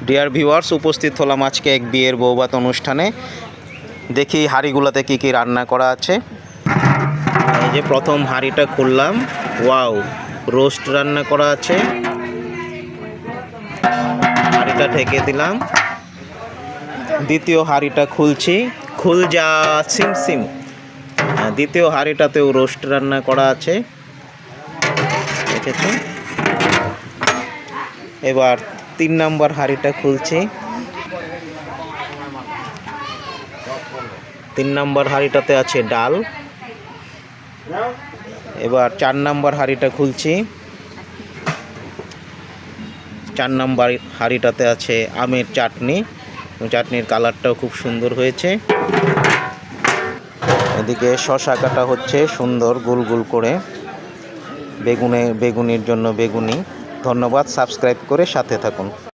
Dear viewers, উপস্থিত হলাম আজকে এক বিয়ের বৌভাত অনুষ্ঠানে। দেখি হাঁড়িগুলোতে কি কি রান্না করা আছে। এই যে প্রথম হাঁড়িটা খুললাম, ওয়াও, রোস্ট রান্না করা আছে। হাঁড়িটা ঢেকে দিলাম। দ্বিতীয় হাঁড়িটা খুলছি, খুল যা সিম সিম। দ্বিতীয় হাঁড়িটাতেও রোস্ট রান্না করা আছে, দেখেছো। এবার 3 নম্বর হাঁড়িটা খুলছি। 3 নম্বর হাঁড়িটাতে আছে ডাল। এবার 4 নম্বর হাঁড়িটা খুলছি। 4 নম্বর হাঁড়িটাতে আছে আমের চাটনি। চাটনির কালারটাও খুব সুন্দর হয়েছে। এদিকে শসা কাটা হচ্ছে সুন্দর গোল গোল করে, বেগুনির জন্য বেগুনি। ধন্যবাদ, সাবস্ক্রাইব করে সাথে থাকুন।